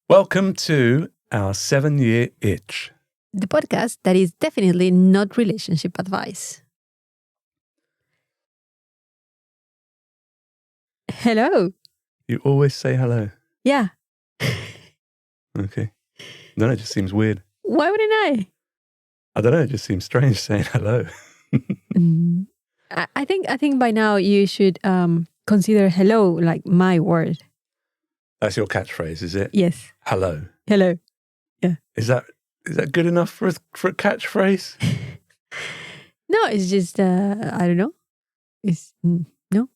Welcome to our 7-year itch. The podcast that is definitely not relationship advice. Hello. You always say hello. Yeah. Okay. No, it just seems weird. Why wouldn't I? I don't know. It just seems strange saying hello. I think by now you should consider hello like my word. That's your catchphrase, is it? Yes. Hello. Hello. Yeah. Is that good enough for a catchphrase? No, it's just I don't know. It's no.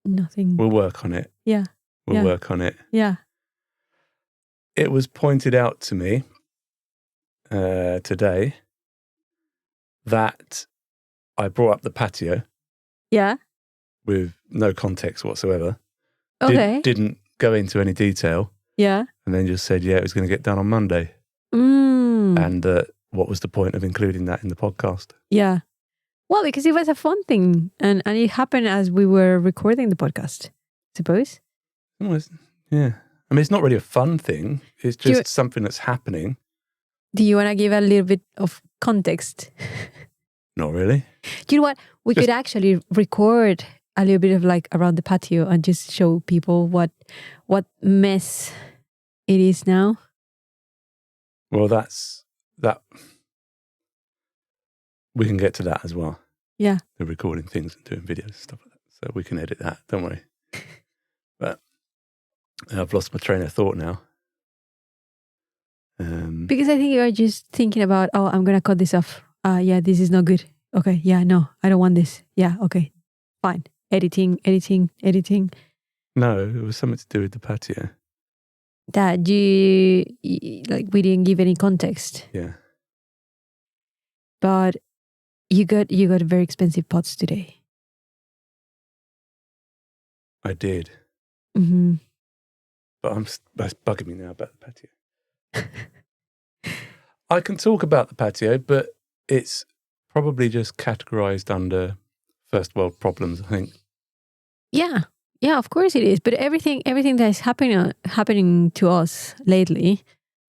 Nothing. We'll work on it. Yeah. We'll work on it. Yeah. It was pointed out to me today that I brought up the patio. Yeah. With no context whatsoever. Okay. Didn't go into any detail. Yeah. And then just said, it was going to get done on Monday. And what was the point of including that in the podcast? Yeah. Well, because it was a fun thing. And it happened as we were recording the podcast, I suppose. Yeah. I mean, it's not really a fun thing. It's just something that's happening. Do you want to give a little bit of context? Not really. Do you know what? We could actually record a little bit of like around the patio and just show people what mess it is now. Well, that's that. We can get to that as well. Yeah. The recording things and doing videos and stuff like that. So we can edit that. Don't worry. But I've lost my train of thought now. Because I think you're just thinking about, I'm going to cut this off. This is not good. Okay. Yeah, no, I don't want this. Yeah. Okay. Fine. Editing. No, it was something to do with the patio. That we didn't give any context. Yeah. But you got very expensive pots today. I did. Mm-hmm. But that's bugging me now about the patio. I can talk about the patio, but it's probably just categorized under first world problems, I think. Yeah. Yeah, of course it is. But everything that is happening to us lately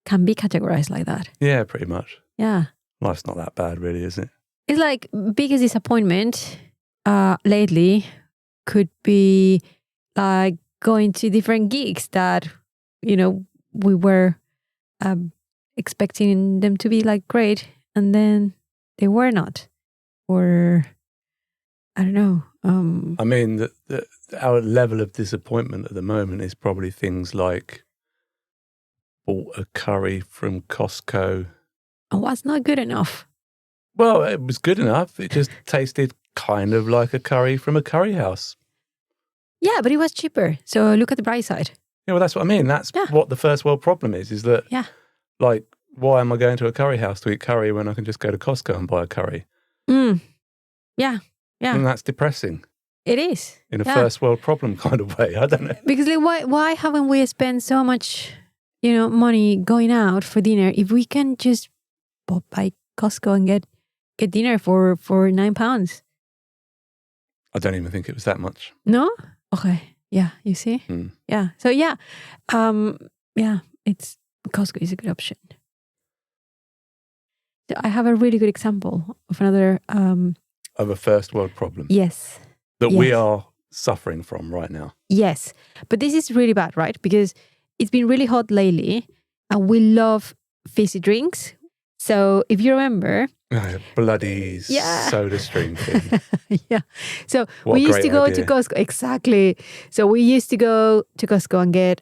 can be categorized like that. Yeah, pretty much. Yeah. Life's not that bad, really, is it? It's like biggest disappointment lately could be like going to different gigs that, we were expecting them to be like great and then they were not. Or, I don't know. I mean, our level of disappointment at the moment is probably things like bought a curry from Costco. Oh, that's not good enough. Well, it was good enough. It just tasted kind of like a curry from a curry house. Yeah, but it was cheaper. So look at the bright side. Yeah, well, that's what I mean. That's what the first world problem is that, like, why am I going to a curry house to eat curry when I can just go to Costco and buy a curry? Yeah. And that's depressing. It is. In a first world problem kind of way. I don't know. Because why haven't we spent so much, money going out for dinner if we can just pop by Costco and get dinner for £9? I don't even think it was that much. No? Okay. Yeah, you see? Yeah. So it's Costco is a good option. So I have a really good example of another of a first world problem. Yes. That we are suffering from right now. Yes. But this is really bad, right? Because it's been really hot lately and we love fizzy drinks. So if you remember... bloody soda stream thing. Yeah. So we used to go to Costco. Exactly. So we used to go to Costco and get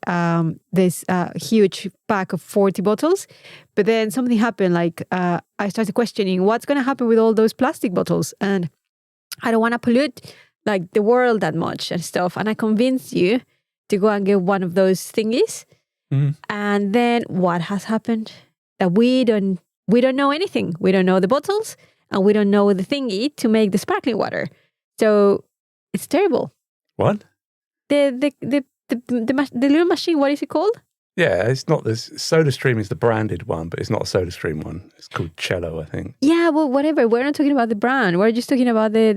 this huge pack of 40 bottles. But then something happened. Like I started questioning what's going to happen with all those plastic bottles. And I don't want to pollute like the world that much and stuff. And I convinced you to go and get one of those thingies. Mm-hmm. And then what has happened? That we don't know anything. We don't know the bottles and we don't know the thingy to make the sparkling water. So it's terrible. What? The little machine, what is it called? Yeah, it's not this. SodaStream is the branded one, but it's not a SodaStream one. It's called Cello, I think. Yeah, well, whatever. We're not talking about the brand. We're just talking about the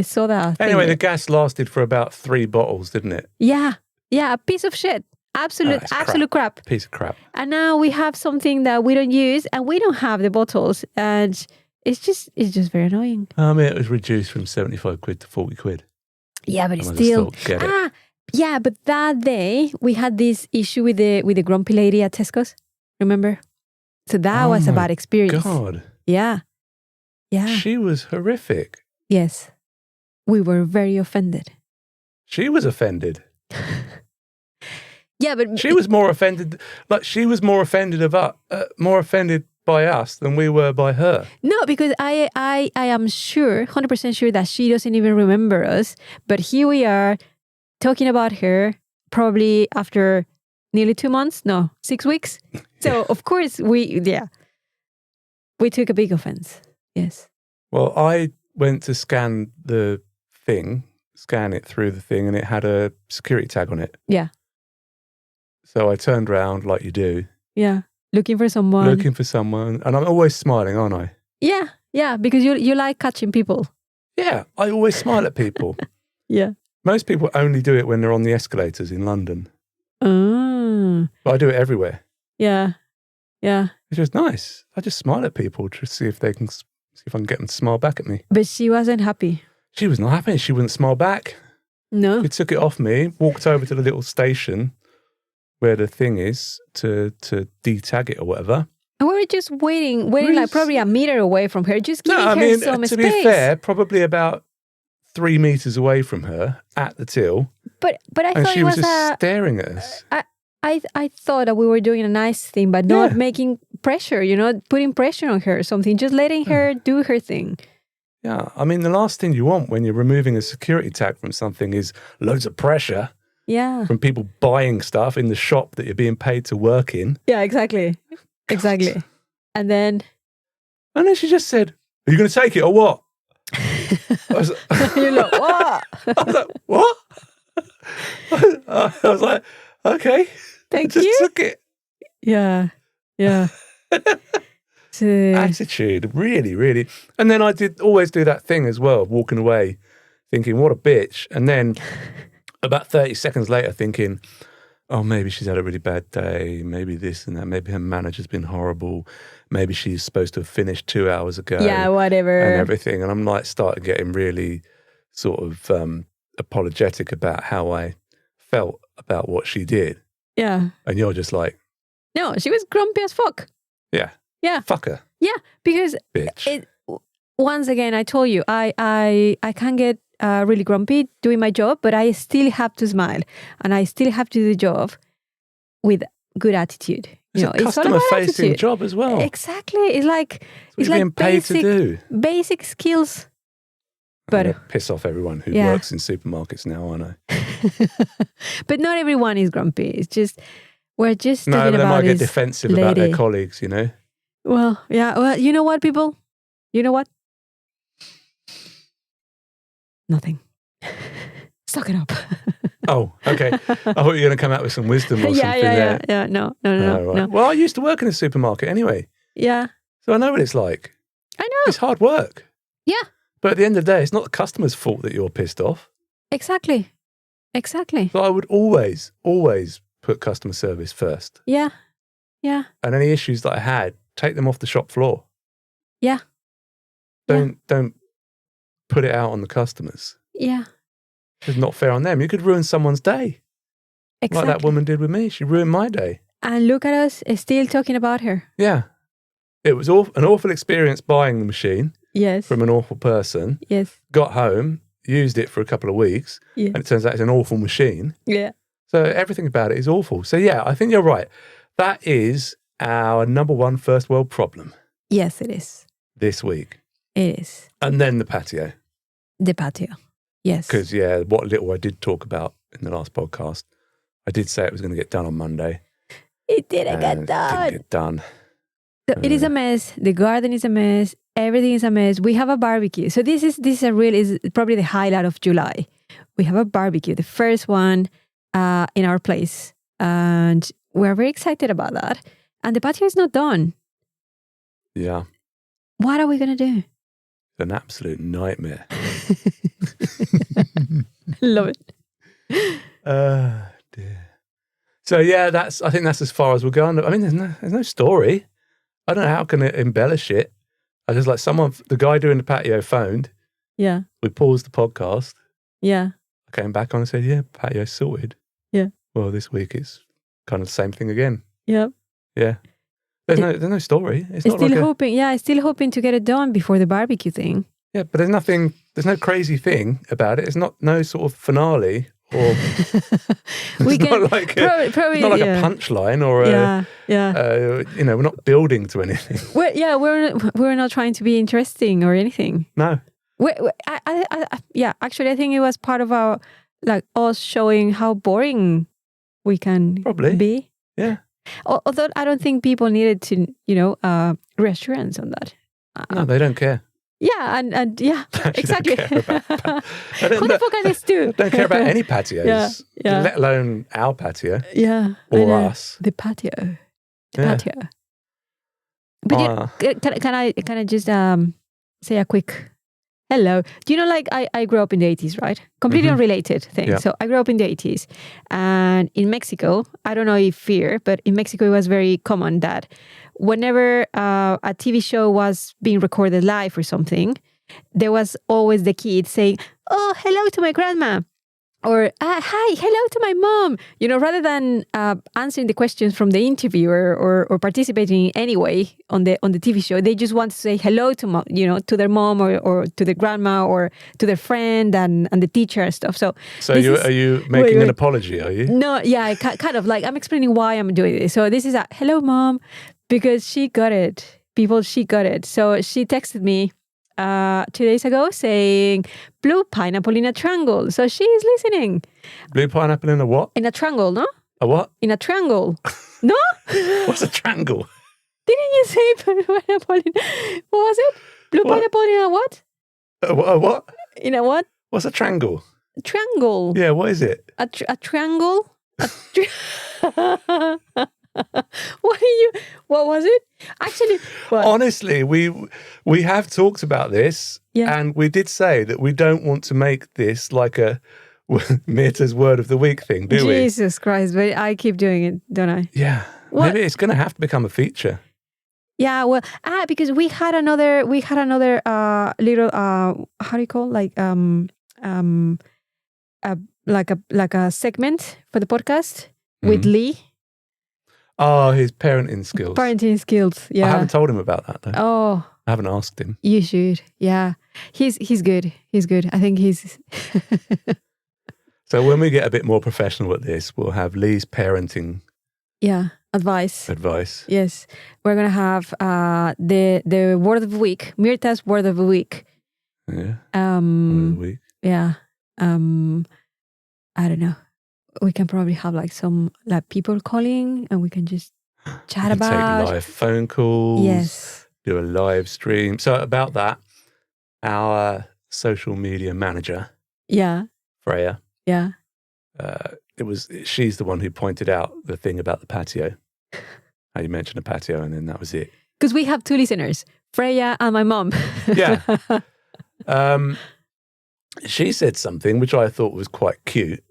soda. Anyway, the gas lasted for about 3 bottles, didn't it? Yeah, a piece of shit. absolute crap. Piece of crap. And now we have something that we don't use, and we don't have the bottles, and it's just very annoying. I mean, it was reduced from 75 quid to 40 quid. Yeah, but it's still. Yeah, but that day we had this issue with the grumpy lady at Tesco's. Remember? So that was a bad experience. God. Yeah. Yeah. She was horrific. Yes. We were very offended. She was offended. Yeah, but she was more offended. Like she was more offended by us than we were by her. No, because I am sure, 100% sure that she doesn't even remember us. But here we are talking about her probably after nearly 2 months. No, 6 weeks. So of course we took a big offense. Yes. Well, I went to scan it through the thing, and it had a security tag on it. Yeah. So I turned around like you do. Yeah. Looking for someone. And I'm always smiling, aren't I? Yeah. Yeah. Because you like catching people. Yeah. I always smile at people. Yeah. Most people only do it when they're on the escalators in London. Oh. But I do it everywhere. Yeah. Yeah. It's just nice. I just smile at people to see if I can get them to smile back at me. But she wasn't happy. She was not happy. She wouldn't smile back. No. She took it off me, walked over to the little station where the thing is to detag it or whatever. And we were just waiting like probably a meter away from her, just giving her some space. To be fair, probably about 3 meters away from her at the till. But I thought she was just staring at us. I thought that we were doing a nice thing, but not making pressure, putting pressure on her or something, just letting her do her thing. Yeah, I mean, the last thing you want when you're removing a security tag from something is loads of pressure. Yeah. From people buying stuff in the shop that you're being paid to work in. Yeah, exactly. Exactly. And then she just said, "Are you going to take it or what?" You're like, what? I was like, what? I was like, okay. Thank you. Just took it. Yeah. Yeah. Attitude, really, really. And then I did always do that thing as well, walking away thinking, what a bitch. And then about 30 seconds later thinking, oh, maybe she's had a really bad day. Maybe this and that. Maybe her manager's been horrible. Maybe she's supposed to have finished 2 hours ago. Yeah, whatever. And everything. And I'm like started getting really sort of apologetic about how I felt about what she did. Yeah. And you're just like. No, she was grumpy as fuck. Yeah. Yeah. Fuck her. Yeah, because bitch. Once again, I told you, I can get really grumpy doing my job, but I still have to smile and I still have to do the job with good attitude. It's a customer-facing job as well. Exactly. It's like being paid to do. Basic skills. But piss off everyone who works in supermarkets now, aren't I? But not everyone is grumpy. It's just we're just talking but they about might get defensive about their colleagues, Well, yeah. Well, you know what, people? You know what? Nothing. Suck it up. Oh, okay. I thought you were going to come out with some wisdom or something there. Yeah. No. Right. Well, I used to work in a supermarket anyway. Yeah. So I know what it's like. I know. It's hard work. Yeah. But at the end of the day, it's not the customer's fault that you're pissed off. Exactly. So I would always put customer service first. Yeah. Yeah. And any issues that I had, take them off the shop floor. Yeah. Don't put it out on the customers. Yeah. It's not fair on them. You could ruin someone's day. Exactly. Like that woman did with me. She ruined my day. And look at us still talking about her. Yeah. It was an awful experience buying the machine. Yes. From an awful person. Yes. Got home, used it for a couple of weeks. Yeah. And it turns out it's an awful machine. Yeah. So everything about it is awful. So yeah, I think you're right. That is our number one first world problem. Yes, it is. This week. It is. And then the patio. The patio. Yes. Because, what little I did talk about in the last podcast, I did say it was going to get done on Monday. It didn't get done. It didn't get done. So it is a mess. The garden is a mess. Everything is a mess. We have a barbecue. So this is probably the highlight of July. We have a barbecue, the first one in our place. And we're very excited about that. And the patio is not done. Yeah. What are we going to do? It's an absolute nightmare. Love it. Dear. So yeah, I think that's as far as we'll go. I mean, there's no story. I don't know how can it embellish it. I just like the guy doing the patio phoned. Yeah. We paused the podcast. Yeah. I came back on and said, yeah, patio's sorted. Yeah. Well, this week it's kind of the same thing again. Yeah. Yeah. There's no story. It's not still hoping. Yeah, I'm still hoping to get it done before the barbecue thing. Yeah, but there's no crazy thing about it. It's no sort of finale or we can not like probably not like a punchline or we're not building to anything. We're not trying to be interesting or anything. No. Actually, I think it was part of our us showing how boring we can be. Yeah. Although I don't think people needed to, reassurance on that. No, they don't care. Yeah, and yeah, exactly. Who the fuck are these two? Don't care about any patios, let alone our patio. Yeah, or us. The patio. Patio. But can I just say a quick hello? Do you know, I grew up in the 80s, right? Completely unrelated thing. Yeah. So I grew up in the 80s, and in Mexico, I don't know if here, but in Mexico it was very common that whenever a TV show was being recorded live or something, there was always the kid saying, "Oh, hello to my grandma," or "Hi, hello to my mom." Rather than answering the questions from the interviewer or participating anyway on the TV show, they just want to say hello to to their mom or to their grandma or to their friend and the teacher and stuff. So are you making an apology? Are you? No, yeah, kind of like I'm explaining why I'm doing this. So this is a hello, mom. Because she got it. She got it. So she texted me 2 days ago saying, blue pineapple in a triangle. So she's listening. Blue pineapple in a what? In a triangle, no? A what? In a triangle. No? What's a triangle? Didn't you say pineapple in... What was it? Blue pineapple in a what? A what? In a what? What's a triangle? A triangle. Yeah, what is it? A triangle? What was it? Actually, honestly, we have talked about this, and we did say that we don't want to make this like a Mirtha's word of the week thing, do we? Jesus Christ, but I keep doing it, don't I? Yeah. Maybe it's going to have to become a feature. Yeah, well, because we had another little how do you call like a segment for the podcast with Lee. Oh, his parenting skills. Yeah. I haven't told him about that though. Oh. I haven't asked him. You should. Yeah. He's good. He's good. I think he's... So when we get a bit more professional at this, we'll have Lee's parenting... Yeah. Advice. Yes. We're going to have the word of the week. Mirtha's word of the week. Yeah. Word of the week. Yeah. I don't know. We can probably have some people calling and we can just chat about. Take live phone calls. Yes. Do a live stream. So about that, our social media manager. Yeah. Freya. Yeah. She's the one who pointed out the thing about the patio. How you mentioned a patio and then that was it. Because we have 2 listeners, Freya and my mom. Yeah. She said something which I thought was quite cute.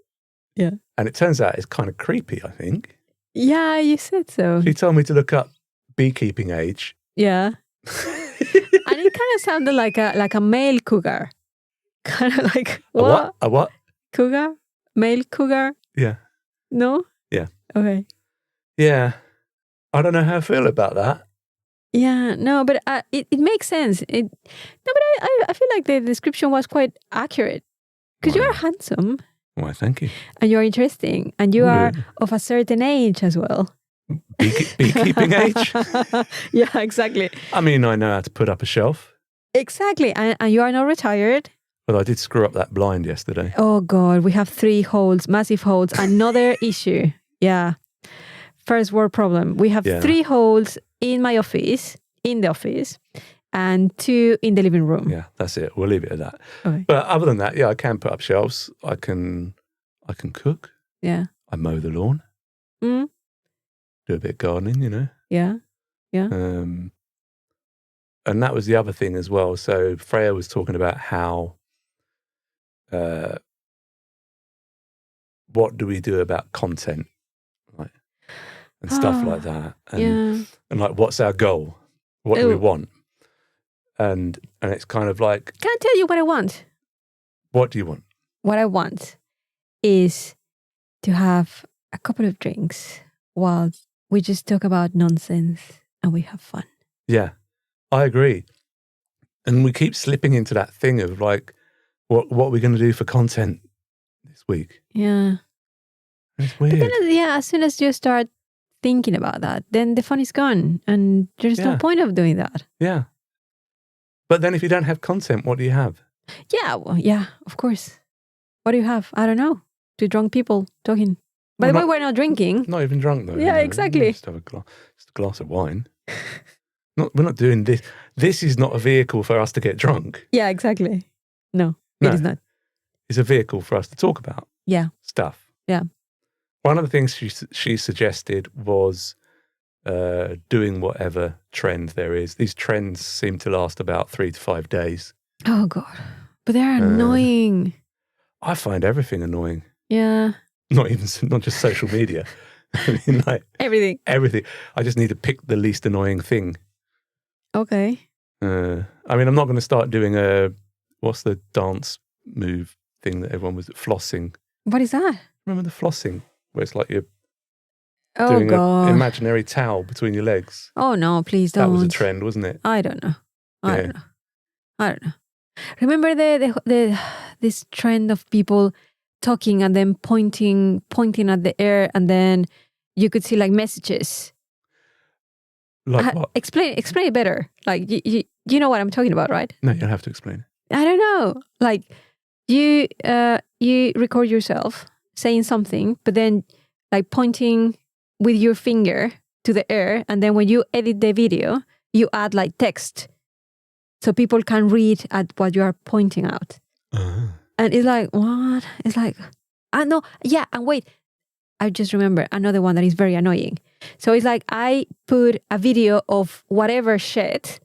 Yeah. And it turns out it's kind of creepy, I think. Yeah, you said so. She told me to look up beekeeping age. Yeah. And it kind of sounded like a male cougar. Kind of like, what? A what? Cougar? Male cougar? Yeah. No? Yeah. Okay. Yeah. I don't know how I feel about that. Yeah, no, but it makes sense. I feel like the description was quite accurate. Because you are handsome. Why, thank you. And you're interesting. And you are of a certain age as well. Beekeeping age? Yeah, exactly. I mean, I know how to put up a shelf. Exactly. And you are not retired. Well, I did screw up that blind yesterday. Oh, God. We have 3 holes, massive holes. Another issue. Yeah. First world problem. We have 3 holes in the office, and 2 in the living room. Yeah, that's it. We'll leave it at that. Okay. But other than that, I can put up shelves. I can cook. Yeah. I mow the lawn. Mm. Do a bit of gardening, Yeah. Yeah. And that was the other thing as well. So Freya was talking about how, what do we do about content? Like and stuff like that. And like, what's our goal? What do we want? And it's kind of like... Can I tell you what I want? What do you want? What I want is to have a couple of drinks while we just talk about nonsense and we have fun. Yeah, I agree. And we keep slipping into that thing of like, what are we going to do for content this week? Yeah. It's weird. But then, as soon as you start thinking about that, then the fun is gone and there's no point of doing that. Yeah. But then if you don't have content, what do you have? Yeah, well, yeah, of course. What do you have? I don't know. Two drunk people talking. By the way, we're not drinking. Not even drunk though. Yeah, exactly. Just have a glass of wine. We're not doing this. This is not a vehicle for us to get drunk. Yeah, exactly. No, it is not. It's a vehicle for us to talk about. Yeah. Stuff. Yeah. One of the things she suggested was doing whatever trend there is. These trends seem to last about 3 to 5 days. Oh God, but they're annoying. I find everything annoying. Yeah. Not just social media. I mean, like everything. I just need to pick the least annoying thing. Okay. I mean, I'm not going to start doing what's the dance move thing that everyone was flossing? What is that? Remember the flossing where it's like you're doing an imaginary towel between your legs? Oh no, please don't. That was a trend, wasn't it? I don't know. I don't know. Remember this trend of people talking and then pointing at the air, and then you could see like messages. Like what? Explain it better. Like you know what I'm talking about, right? No, you don't have to explain it. I don't know. Like you record yourself saying something, but then like pointing with your finger to the air, and then when you edit the video, you add like text. So people can read at what you are pointing out. Uh-huh. And it's like, what? It's like, I know. Yeah, and wait. I just remember another one that is very annoying. So it's like I put a video of whatever shit,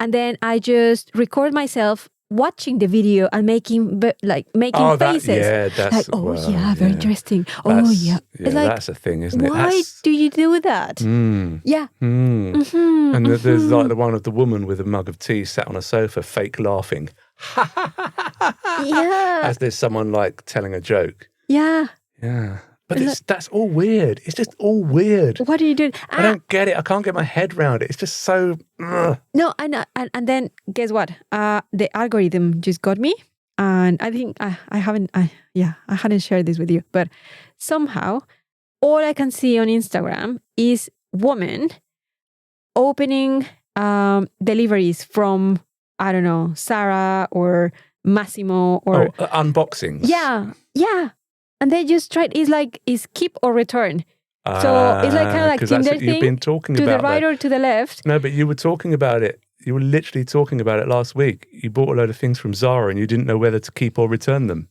and then I just record myself watching the video and making faces. That's like, very interesting. It's like, that's a thing, isn't it? Why do you do that? Yeah. Mm-hmm, and there's like the one of the woman with a mug of tea sat on a sofa, fake laughing. Yeah. As there's someone like telling a joke. Yeah. Yeah. But that's all weird. It's just all weird. What are you doing? I don't get it. I can't get my head around it. It's just so... No, I know. And then guess what? The algorithm just got me. And I think I hadn't shared this with you. But somehow, all I can see on Instagram is women opening deliveries from, I don't know, Sarah or Massimo or... unboxings. Yeah. Yeah. And they just tried, it's keep or return. So it's like kind of like Tinder thing. You've been talking to about the right or to the left. No, but you were talking about it. You were literally talking about it last week. You bought a load of things from Zara and you didn't know whether to keep or return them.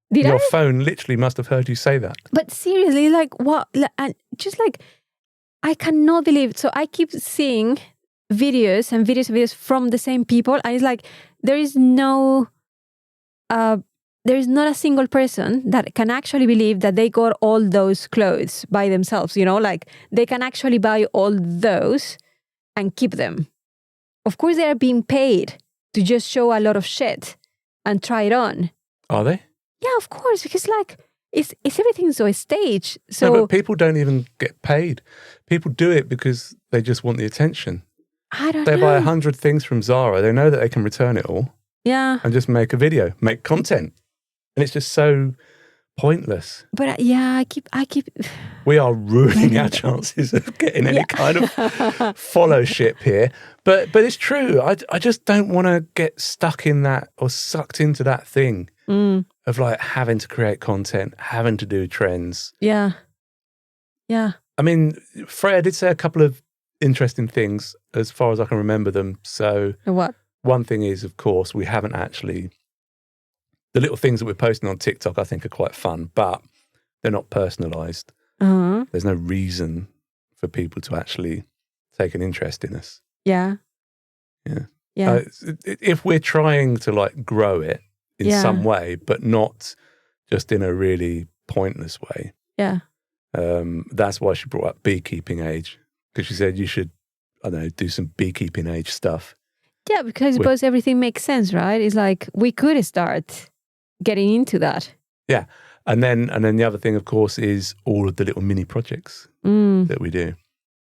Your phone literally must have heard you say that. But seriously, like what? And just like, I cannot believe. So I keep seeing videos and videos from the same people. And it's like, there is not a single person that can actually believe that they got all those clothes by themselves, like they can actually buy all those and keep them. Of course, they are being paid to just show a lot of shit and try it on. Are they? Yeah, of course, because like it's everything so staged. So no, but people don't even get paid. People do it because they just want the attention. I don't know. They buy 100 things from Zara. They know that they can return it all. Yeah. And just make a video, make content. And it's just so pointless. But I keep. We are ruining our chances of getting any kind of followship here. But it's true. I just don't want to get stuck in that or sucked into that thing of like having to create content, having to do trends. Yeah. Yeah. I mean, Freya did say a couple of interesting things as far as I can remember them. So what? One thing is, of course, we haven't actually... The little things that we're posting on TikTok, I think, are quite fun, but they're not personalised. Uh-huh. There's no reason for people to actually take an interest in us. Yeah. Yeah. Yeah. If we're trying to like grow it in some way, but not just in a really pointless way. Yeah. That's why she brought up beekeeping age, because she said you should, I don't know, do some beekeeping age stuff. Yeah, because I suppose everything makes sense, right? It's like we could start getting into that. Yeah. And then the other thing, of course, is all of the little mini projects that we do.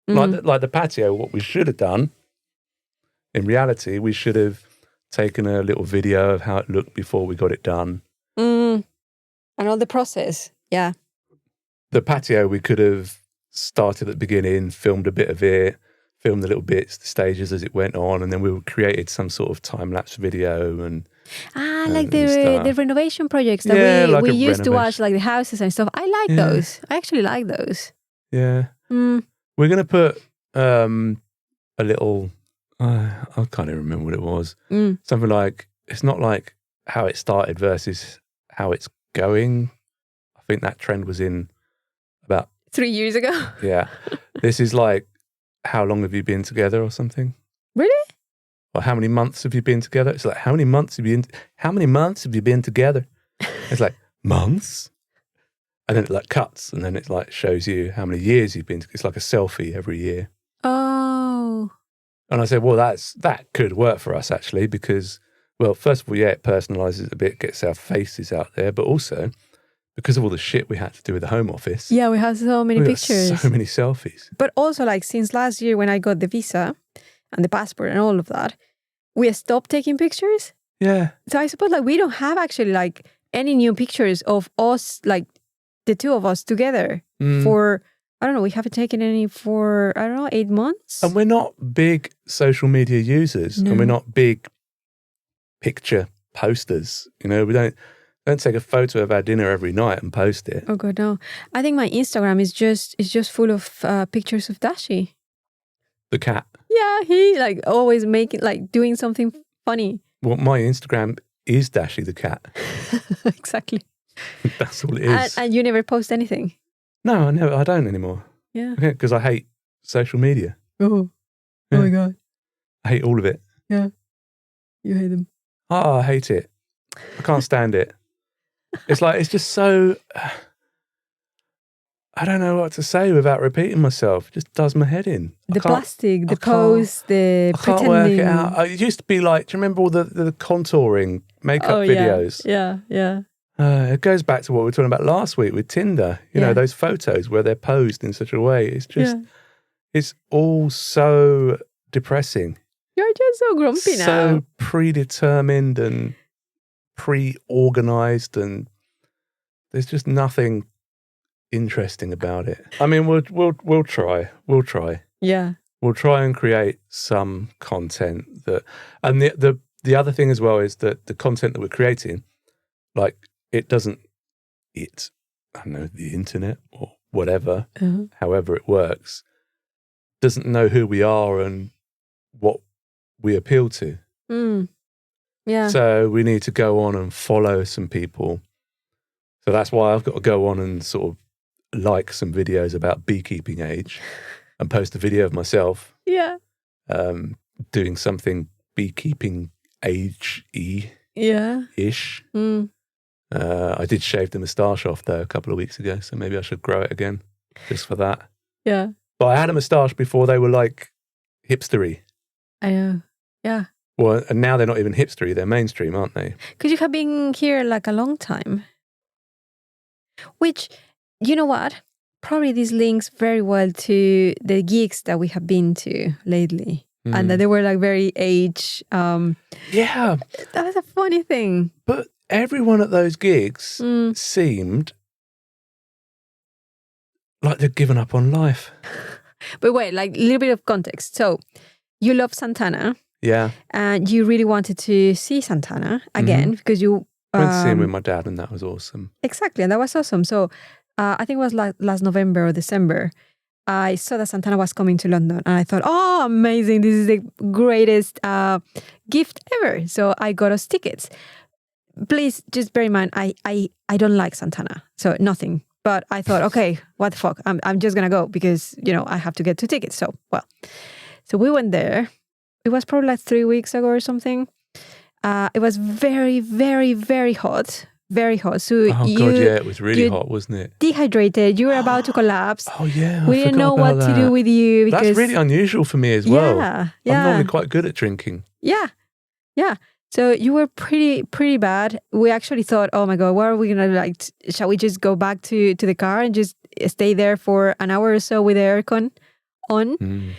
Like the patio, what we should have done, in reality, we should have taken a little video of how it looked before we got it done. And all the process, yeah. The patio, we could have started at the beginning, filmed a bit of it, filmed the little bits, the stages as it went on, and then we created some sort of time-lapse video and like the renovation projects that we used to watch, like the houses and stuff. I like those. I actually like those. Yeah. We're going to put a little, I can't even remember what it was. Something like, it's not like how it started versus how it's going. I think that trend was in about 3 years ago. Yeah. This is like, how long have you been together or something? Really? Or how many months have you been together? It's like, how many months have you been together? It's like, months? And then it like cuts, and then it like shows you how many years you've been together. It's like a selfie every year. Oh. And I said, well, that could work for us actually, because, well, first of all, yeah, it personalises it a bit, gets our faces out there, but also because of all the shit we had to do with the home office. Yeah, we have so many pictures. So many selfies. But also, like, since last year when I got the visa and the passport and all of that, we stopped taking pictures. Yeah. So I suppose, like, we don't have actually, like, any new pictures of us, like, the two of us together for, I don't know, we haven't taken any for, I don't know, 8 months. And we're not big social media users, and we're not big picture posters. You know, we don't take a photo of our dinner every night and post it. Oh God, no! I think my Instagram is just full of pictures of Dashi, the cat. Yeah, he like always doing something funny. Well, my Instagram is Dashi the cat. Exactly. That's all it is. And you never post anything? No, I don't anymore. Yeah. Because I hate social media. Oh my God. I hate all of it. Yeah. You hate them. Oh, I hate it. I can't stand it. It's like, it's just so, I don't know what to say without repeating myself. It just does my head in. The plastic, the pose, the pretending. I can't work it out. It used to be like, do you remember all the contouring makeup videos? Yeah. It goes back to what we were talking about last week with Tinder. You know, those photos where they're posed in such a way. It's just, it's all so depressing. You're just so grumpy now. So predetermined and pre-organized, and there's just nothing interesting about it. I mean, we'll try. Yeah. We'll try and create some content that, and the other thing as well is that the content that we're creating, like I don't know, the internet or whatever, however it works, doesn't know who we are and what we appeal to. Yeah. So we need to go on and follow some people. So that's why I've got to go on and sort of like some videos about beekeeping age and post a video of myself. Yeah. Doing something beekeeping age-y. Yeah. Ish. I did shave the moustache off though a couple of weeks ago, so maybe I should grow it again just for that. Yeah. But I had a moustache before they were like hipstery. I know. Yeah. Well, and now they're not even hipstery, they're mainstream, aren't they? Because you have been here like a long time. Which, you know what? Probably this links very well to the gigs that we have been to lately. And that they were like very age. Yeah. That was a funny thing. But everyone at those gigs seemed like they'd given up on life. But wait, like a little bit of context. So you love Santana. Yeah. And you really wanted to see Santana again because you... went to see him with my dad and that was awesome. Exactly. And that was awesome. So I think it was like last November or December. I saw that Santana was coming to London and I thought, oh, amazing. This is the greatest gift ever. So I got us tickets. Please just bear in mind, I don't like Santana. So nothing. But I thought, okay, what the fuck? I'm just going to go because, you know, I have to get 2 tickets. So we went there. It was probably like 3 weeks ago or something. It was very, very, very hot. very hot. So it was really hot, wasn't it? Dehydrated. You were about to collapse. Oh yeah, we didn't know what to do with you. Because, that's really unusual for me as well. Yeah. I'm normally quite good at drinking. Yeah. So you were pretty bad. We actually thought, oh my God, what are we gonna like? Shall we just go back to the car and just stay there for an hour or so with the aircon on?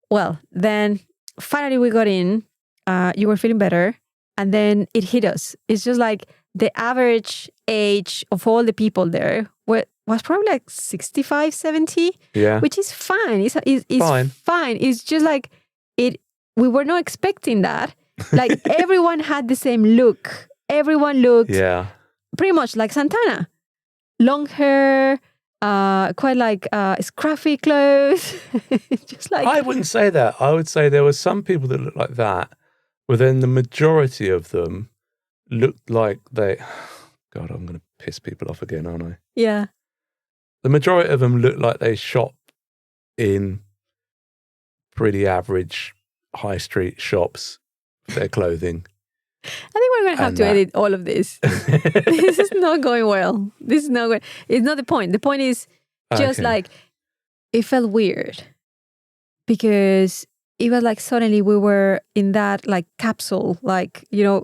Well, then finally we got in. You were feeling better, and then it hit us. It's just like the average age of all the people there was probably like 65, 70. Yeah, which is fine. It's fine. Fine. It's just like it. We were not expecting that. Like everyone had the same look. Everyone looked pretty much like Santana. Long hair, quite like scruffy clothes. Just like I wouldn't say that. I would say there were some people that looked like that, but then the majority of them looked like they... God, I'm going to piss people off again, aren't I? Yeah. The majority of them looked like they shop in pretty average high street shops. Their clothing. I think we're going to have to edit all of this. This is not going well. This is not going. It's not the point. The point is just like it felt weird because it was like suddenly we were in that like capsule, like, you know,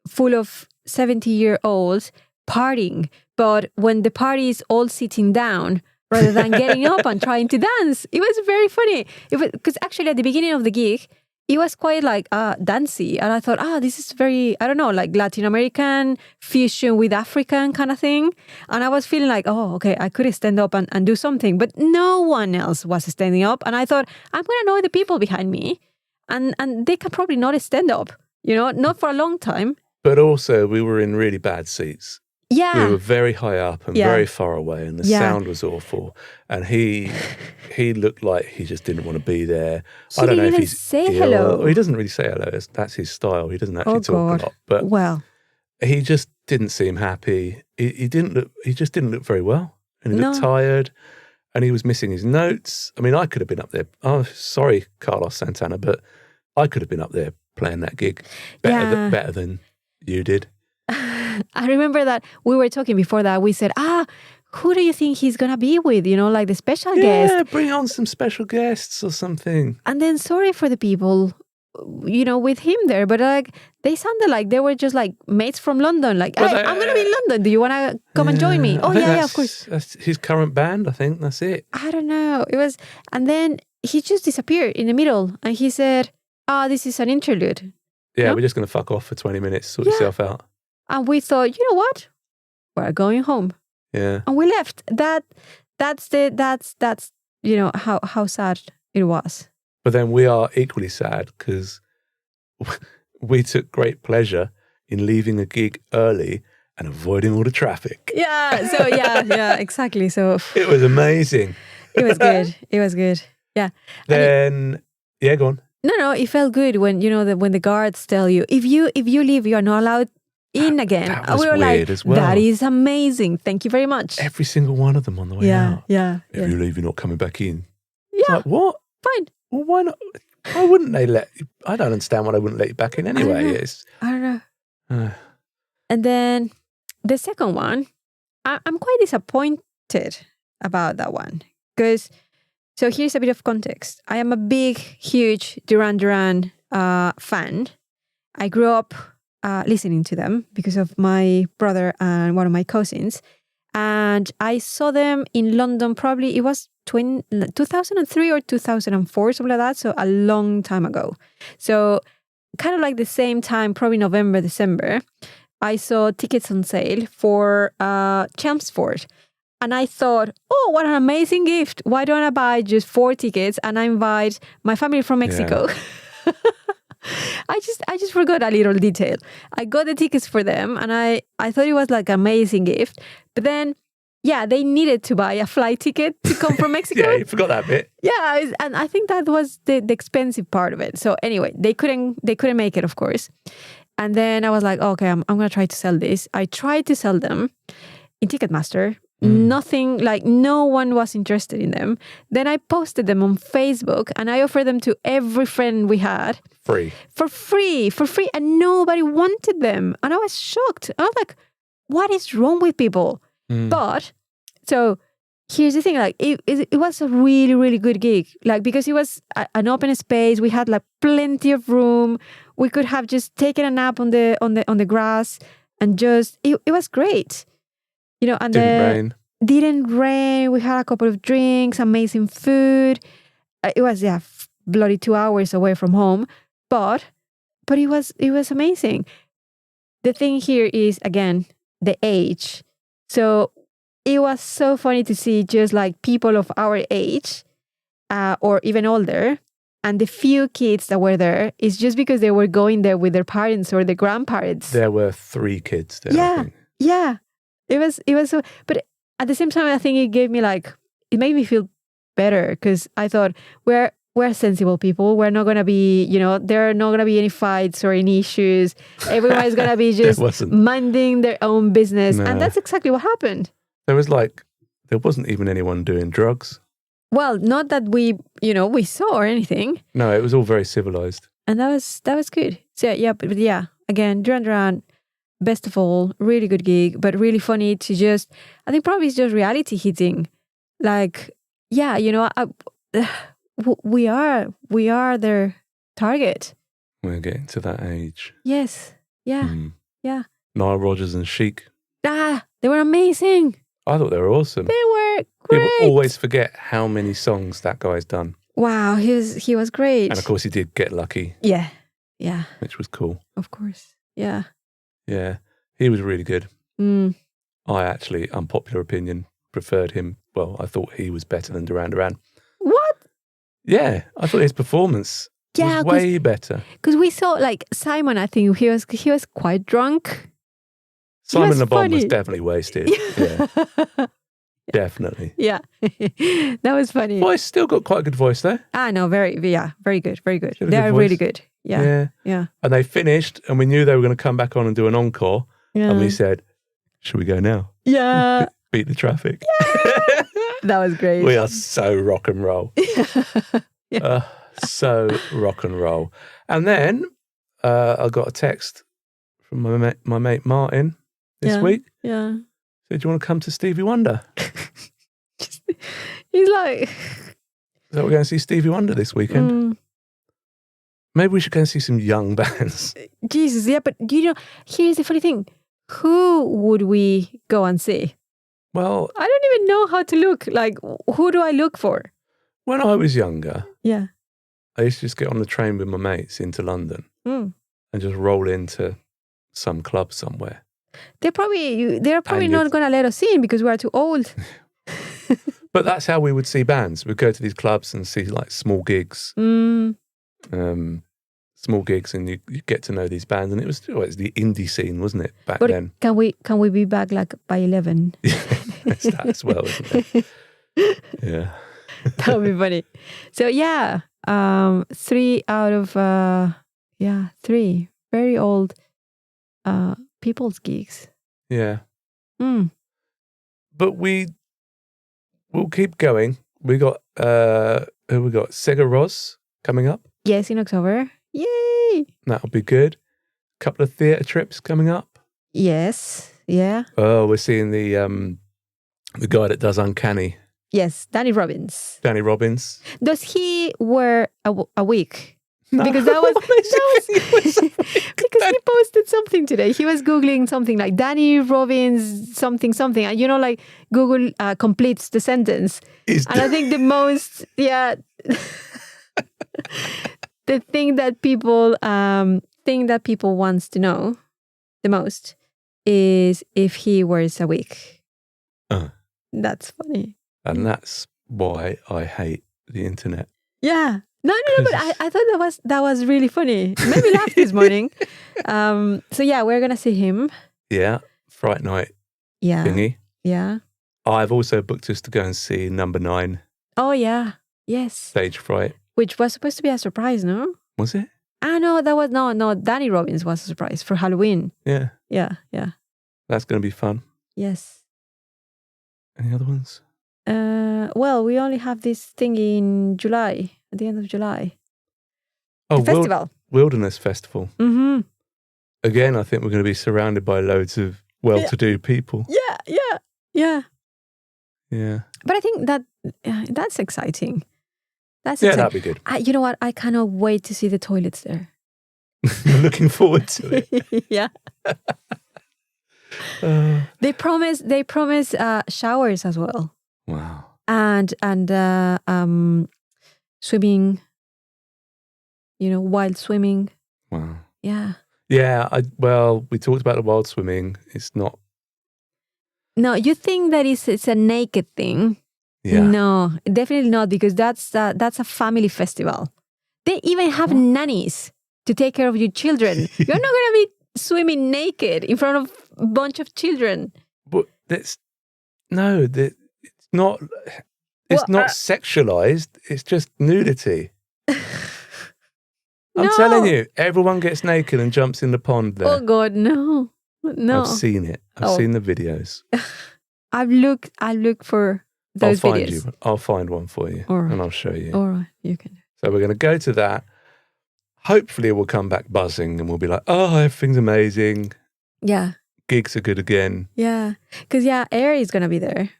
full of 70-year-olds partying. But when the party is all sitting down rather than getting up and trying to dance, it was very funny. Because actually at the beginning of the gig, it was quite like dancey. And I thought, this is very, I don't know, like Latin American fusion with African kind of thing. And I was feeling like, okay, I could stand up and do something. But no one else was standing up. And I thought, I'm going to annoy the people behind me. And they can probably not stand up, you know, not for a long time. But also we were in really bad seats. Yeah. We were very high up and very far away, and the sound was awful. And he looked like he just didn't want to be there. I don't know if he's say ill. hello. Well, he doesn't really say hello. That's his style. He doesn't actually talk a lot. But he just didn't seem happy. He just didn't look very well. And he looked tired, and he was missing his notes. I mean, I could have been up there. Oh, sorry, Carlos Santana, but I could have been up there playing that gig better than you did. I remember that we were talking before that. We said, who do you think he's going to be with? You know, like the special guest. Yeah, bring on some special guests or something. And then sorry for the people, you know, with him there. But like, they sounded like they were just like mates from London. Like, hey, I'm going to be in London. Do you want to come and join me? Oh, yeah, of course. That's his current band, I think. That's it. I don't know. It was, and then he just disappeared in the middle. And he said, this is an interlude. Yeah, no? We're just going to fuck off for 20 minutes, sort yourself out. And we thought, you know what? We're going home. Yeah. And we left. That's you know how sad it was. But then we are equally sad because we took great pleasure in leaving a gig early and avoiding all the traffic. Yeah. So yeah, exactly. So it was amazing. It was good. It was good. Yeah. Then go on. No, it felt good when when the guards tell you if you leave, you are not allowed in again. That was we were weird like, as well. That is amazing. Thank you very much. Every single one of them on the way out. Yeah. If you leave, you're not coming back in. Yeah. It's like, what? Fine. Well, why not? Why wouldn't they let you? I don't understand why they wouldn't let you back in anyway. I don't know. And then the second one, I'm quite disappointed about that one. Because, so here's a bit of context. I am a big, huge Duran Duran fan. I grew up listening to them because of my brother and one of my cousins. And I saw them in London, probably it was 2003 or 2004, something like that. So a long time ago. So kind of like the same time, probably November, December, I saw tickets on sale for Chelmsford. And I thought, what an amazing gift. Why don't I buy just 4 tickets and I invite my family from Mexico? Yeah. I just forgot a little detail. I got the tickets for them and I thought it was like an amazing gift. But then, they needed to buy a flight ticket to come from Mexico. Yeah, you forgot that bit. Yeah, and I think that was the expensive part of it. So anyway, they couldn't make it, of course. And then I was like, okay, I'm going to try to sell this. I tried to sell them in Ticketmaster. Nothing, like no one was interested in them. Then I posted them on Facebook and I offered them to every friend we had. For free. And nobody wanted them. And I was shocked. I was like, what is wrong with people? But so here's the thing, like it was a really, really good gig. Like, because it was an open space, we had like plenty of room. We could have just taken a nap on the grass and just it was great. You know, and didn't rain. We had a couple of drinks, amazing food. It was bloody 2 hours away from home, but it was amazing. The thing here is, again, the age. So it was so funny to see just like people of our age or even older, and the few kids that were there is just because they were going there with their parents or their grandparents. There were 3 kids there, I think. Yeah. It was so, but at the same time, I think it made me feel better, because I thought we're sensible people. We're not going to be, there are not going to be any fights or any issues. Everyone's going to be just minding their own business. No. And that's exactly what happened. There wasn't even anyone doing drugs. Well, not that we saw or anything. No, it was all very civilized. And that was good. So again, Duran Duran, best of all, really good gig, but really funny to I think probably it's just reality hitting. Like, we are their target. We're getting to that age. Yes. Yeah. Yeah. Nile Rodgers and Chic. They were amazing. I thought they were awesome. They were great. People always forget how many songs that guy's done. Wow, he was great. And of course he did Get Lucky. Yeah. Yeah. Which was cool. Of course. Yeah. Yeah. He was really good. I actually, unpopular opinion, preferred him. Well, I thought he was better than Duran Duran. What? Yeah, I thought his performance was way better. Because we saw, like, Simon, I think he was quite drunk. Simon Le Bon was definitely wasted. Yeah. Definitely. Yeah. That was funny. Well, he's still got quite a good voice though. No, very good. Very good. They're really good. Yeah. Yeah. And they finished, and we knew they were going to come back on and do an encore. Yeah. And we said, should we go now? Yeah. Beat the traffic. Yeah. That was great. We are so rock and roll. So rock and roll. And then I got a text from my mate Martin this week. Yeah. Said, do you want to come to Stevie Wonder? He's like... So we're going to see Stevie Wonder this weekend. Maybe we should go and see some young bands. Jesus, yeah, but here's the funny thing. Who would we go and see? Well... I don't even know how to look. Like, who do I look for? When I was younger, I used to just get on the train with my mates into London and just roll into some club somewhere. They're probably not going to let us in because we are too old. But that's how we would see bands. We'd go to these clubs and see like small gigs. Small gigs, and you get to know these bands. And it was the indie scene, wasn't it, back then? Can we be back like by 11? It's that as well, isn't it? Yeah. That would be funny. So 3 out of 3 very old people's gigs. Yeah. But we'll keep going. We got who we got? Sega Ros coming up. Yes, in October. Yay! That'll be good. A couple of theatre trips coming up. Yes. Yeah. Oh, we're seeing the guy that does Uncanny. Yes, Danny Robbins. Danny Robbins. Does he wear a wig? No. Because that was because he posted something today. He was Googling something like Danny Robbins something. And like Google completes the sentence. And I think the most, the thing that people wants to know the most is if he wears a wig. That's funny. And that's why I hate the internet. Yeah. No, but I thought that was really funny. It made me laugh this morning. We're going to see him. Yeah. Fright Night thingy. Yeah. I've also booked us to go and see Number 9. Oh, yeah. Yes. Stage Fright. Which was supposed to be a surprise, no? Was it? No. Danny Robbins was a surprise for Halloween. Yeah. Yeah. That's going to be fun. Yes. Any other ones? Well, we only have this thing in July, at the end of July. Oh, the festival. Wilderness Festival. Mm-hmm. Again, I think we're going to be surrounded by loads of well-to-do people. Yeah. But I think that's exciting. That'd be good. You know what? I cannot wait to see the toilets there. You're looking forward to it. Yeah. They promise showers as well. Wow. And swimming. Wild swimming. Wow. Yeah. Yeah. We talked about the wild swimming. It's not. No, you think that it's a naked thing? Yeah. No, definitely not, because that's a family festival. They even have nannies to take care of your children. You're not going to be swimming naked in front of a bunch of children. But it's not. It's not sexualized. It's just nudity. I'm telling you, everyone gets naked and jumps in the pond there. Oh God, no. I've seen it. I've seen the videos. I'll look for those videos. I'll find one for you, and I'll show you. All right, you can. So we're going to go to that. Hopefully we'll come back buzzing and we'll be like, oh, everything's amazing. Yeah. Gigs are good again. Yeah. Because, Air is going to be there.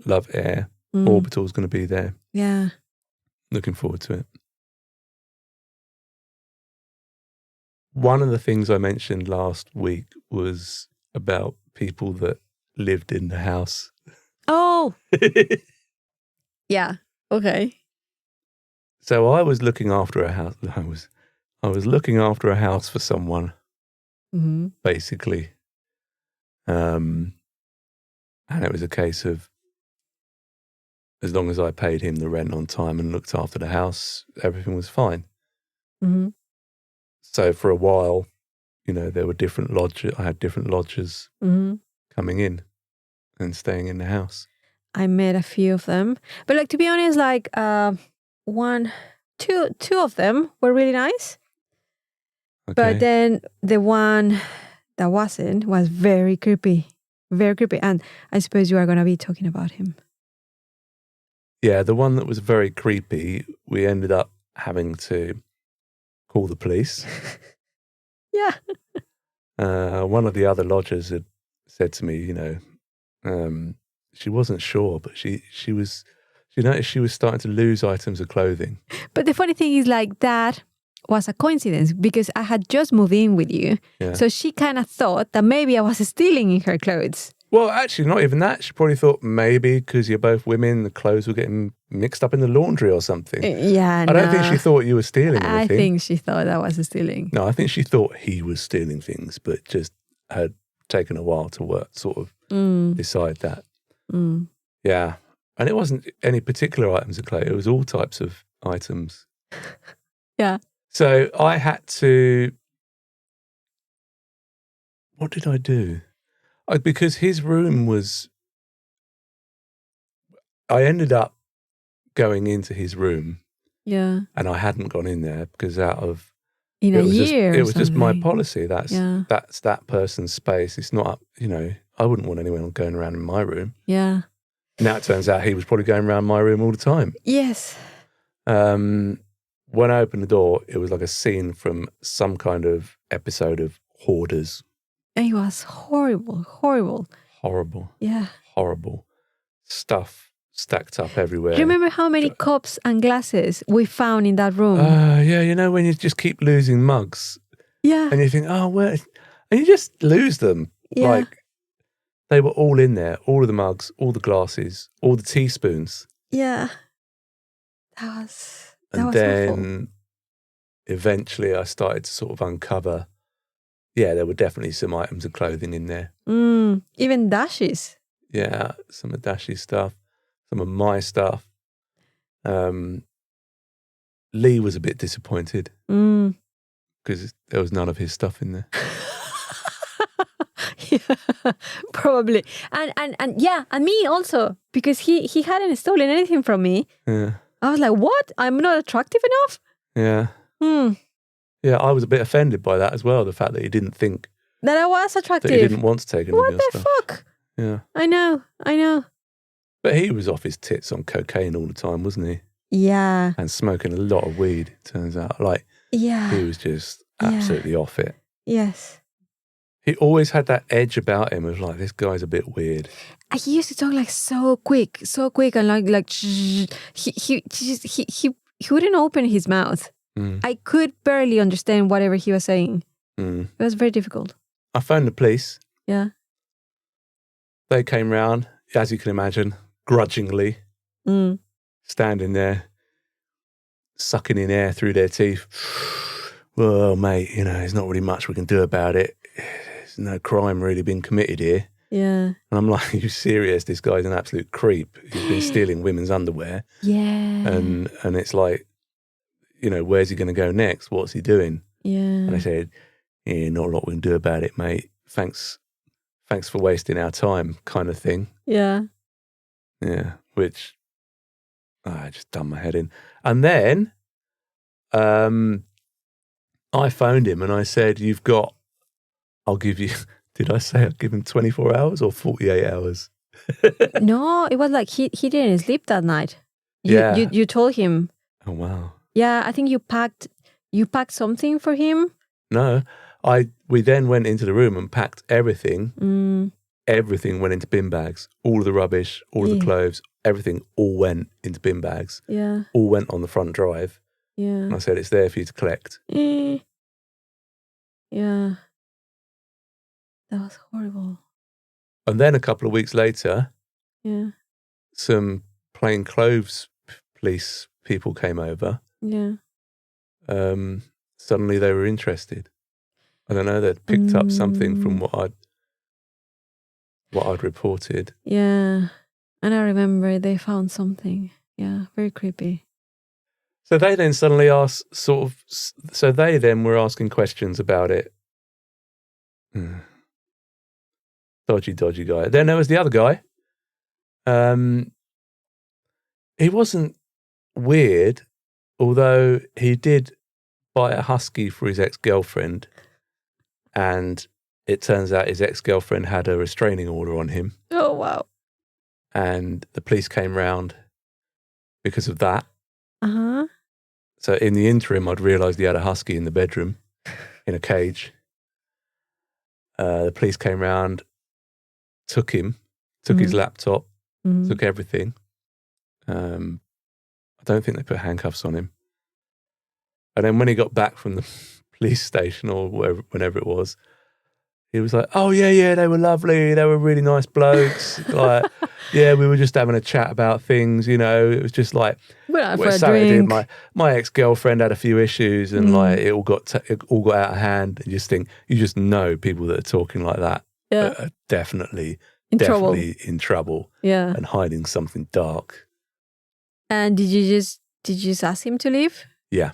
Love Air. Orbital's going to be there. Yeah. Looking forward to it. One of the things I mentioned last week was about people that lived in the house. Oh. Yeah. Okay. So I was looking after a house. I was looking after a house for someone, basically. And it was a case of, as long as I paid him the rent on time and looked after the house, everything was fine. Mm-hmm. So for a while, there were different lodges. I had different lodgers coming in and staying in the house. I met a few of them, but to be honest, two of them were really nice. Okay. But then the one that wasn't was very creepy, and I suppose you are going to be talking about him. Yeah, the one that was very creepy, we ended up having to call the police. Yeah. One of the other lodgers had said to me, she wasn't sure, but she noticed she was starting to lose items of clothing. But the funny thing is, that was a coincidence, because I had just moved in with you. Yeah. So she kind of thought that maybe I was stealing in her clothes. Well, actually, not even that. She probably thought maybe because you're both women, the clothes were getting mixed up in the laundry or something. Yeah, I don't think she thought you were stealing anything. I think she thought I was stealing. No, I think she thought he was stealing things, but just had taken a while to decide that. Mm. Yeah. And it wasn't any particular items of clothes. It was all types of items. Yeah. So I had to... What did I do? Because his room was... I ended up going into his room. Yeah. And I hadn't gone in there because out of... In a year it was just my policy. That's that person's space. It's not, I wouldn't want anyone going around in my room. Yeah. Now it turns out he was probably going around my room all the time. Yes. When I opened the door, it was like a scene from some kind of episode of Hoarders. It was horrible. Horrible. Yeah. Horrible. Stuff stacked up everywhere. Do you remember how many cups and glasses we found in that room? Yeah, when you just keep losing mugs. Yeah. And you think, where? And you just lose them. Yeah. They were all in there, all of the mugs, all the glasses, all the teaspoons. Yeah. That was then eventually I started to sort of uncover, there were definitely some items of clothing in there. Even Dashi's. Yeah, some of Dashi's stuff, some of my stuff. Lee was a bit disappointed because there was none of his stuff in there. Yeah, probably. And me also, because he hadn't stolen anything from me. Yeah. I was like, what? I'm not attractive enough? Yeah. Yeah, I was a bit offended by that as well, the fact that he didn't think that I was attractive. That he didn't want to take any of your stuff. What the fuck? Yeah. I know. But he was off his tits on cocaine all the time, wasn't he? Yeah. And smoking a lot of weed, turns out. Yeah. He was just absolutely off it. Yes. He always had that edge about him of like, this guy's a bit weird. He used to talk like so quick, and like he wouldn't open his mouth. I could barely understand whatever he was saying. It was very difficult. I phoned the police. Yeah. They came round, as you can imagine, grudgingly, standing there, sucking in air through their teeth. Well, mate, there's not really much we can do about it. There's no crime really been committed here. Yeah. And I'm like, are you serious? This guy's an absolute creep. He's been stealing women's underwear. Yeah. And it's like, where's he going to go next? What's he doing? Yeah. And I said, yeah, not a lot we can do about it, mate. Thanks for wasting our time, kind of thing. Yeah. Yeah, which I just done my head in. And then I phoned him and I said, I'll give you, did I say I'd give him 24 hours or 48 hours? No, it was like he didn't sleep that night. You told him. Oh, wow. Yeah, I think you packed something for him. No, we then went into the room and packed everything. Everything went into bin bags. All of the rubbish, all of the clothes, everything all went into bin bags. Yeah. All went on the front drive. Yeah. And I said, it's there for you to collect. Yeah. That was horrible. And then a couple of weeks later, some plainclothes police people came over. Yeah. Suddenly they were interested. I don't know, they'd picked up something from what I'd reported. Yeah. And I remember they found something. Yeah, very creepy. So they then suddenly asked so they then were asking questions about it. Dodgy guy. Then there was the other guy. He wasn't weird, although he did buy a husky for his ex-girlfriend, and it turns out his ex-girlfriend had a restraining order on him. Oh, wow. And the police came round because of that. Uh-huh. So in the interim, I'd realised he had a husky in the bedroom in a cage. The police came round, took his laptop, took everything. I don't think they put handcuffs on him. And then when he got back from the police station or whenever it was, he was like, oh, yeah, they were lovely. They were really nice blokes. Like, yeah, we were just having a chat about things, It was just like, my ex-girlfriend had a few issues and like it all got out of hand. And you just know people that are talking like that are definitely in trouble and hiding something dark. And did you just ask him to leave? Yeah.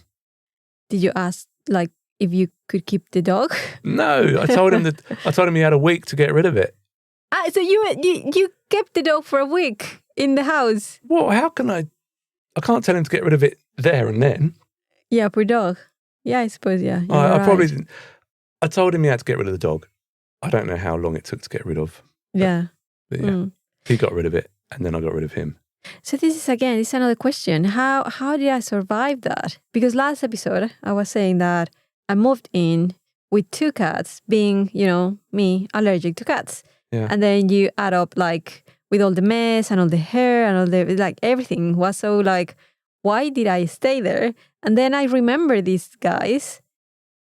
Did you ask like if you could keep the dog? No, I told him he had a week to get rid of it. So you kept the dog for a week in the house? Well, how can I can't tell him to get rid of it there and then. Yeah, poor dog. Yeah, I suppose, yeah. I probably didn't. I told him he had to get rid of the dog. I don't know how long it took to get rid of. But he got rid of it and then I got rid of him. So this is another question. How did I survive that? Because last episode I was saying that I moved in with 2 cats, being, me, allergic to cats. Yeah. And then you add up like with all the mess and all the hair and all the, like everything was so like, why did I stay there? And then I remember these guys.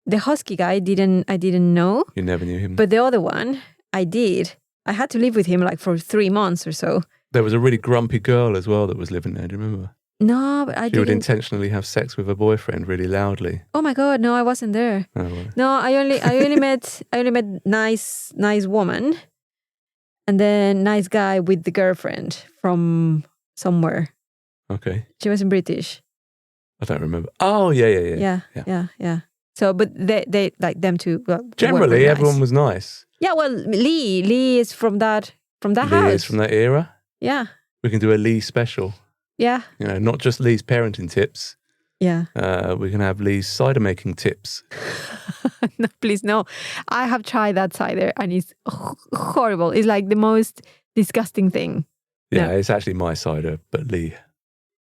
The husky guy I didn't know. You never knew him. But the other one, I did. I had to live with him like for 3 months or so. There was a really grumpy girl as well that was living there. Do you remember? No, but She would intentionally have sex with her boyfriend really loudly. Oh my God! No, I wasn't there. Oh, well. No, I only met nice woman, and then nice guy with the girlfriend from somewhere. Okay. She wasn't British. I don't remember. Oh yeah. Yeah. So, but they like them too. Generally, nice. everyone was nice. Yeah. Well, Lee is from that house. Lee is from that era. Yeah. We can do a Lee special. Yeah. Not just Lee's parenting tips. Yeah. We can have Lee's cider making tips. No, please, no. I have tried that cider and it's horrible. It's like the most disgusting thing. Yeah, It's actually my cider, but Lee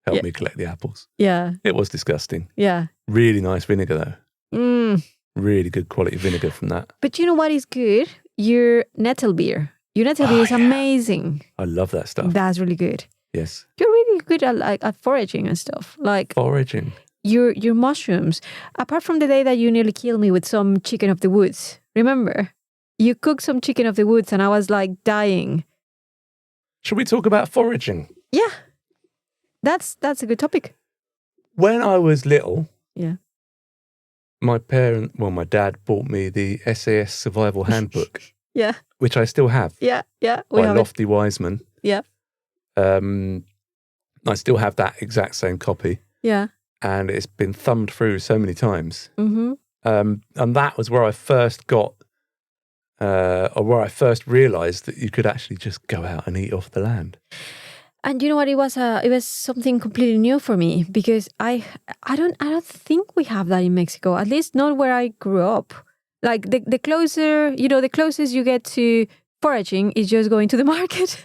helped me collect the apples. Yeah. It was disgusting. Yeah. Really nice vinegar though. Really good quality vinegar from that. But you know what is good? Your nettle beer. Your nettle beer is amazing. I love that stuff. That's really good. Yes. You're really good at foraging and stuff. Like foraging. Your mushrooms. Apart from the day that you nearly killed me with some chicken of the woods. Remember? You cooked some chicken of the woods and I was like dying. Should we talk about foraging? Yeah. That's a good topic. When I was little, my dad bought me the SAS Survival Handbook. Yeah. Which I still have. Yeah. By Lofty Wiseman. Yeah. I still have that exact same copy. Yeah. And it's been thumbed through so many times. Mm-hmm. And that was where I first got, or where I first realised that you could actually just go out and eat off the land. And you know what? It was something completely new for me because I don't think we have that in Mexico. At least not where I grew up. Like the closest you get to foraging is just going to the market.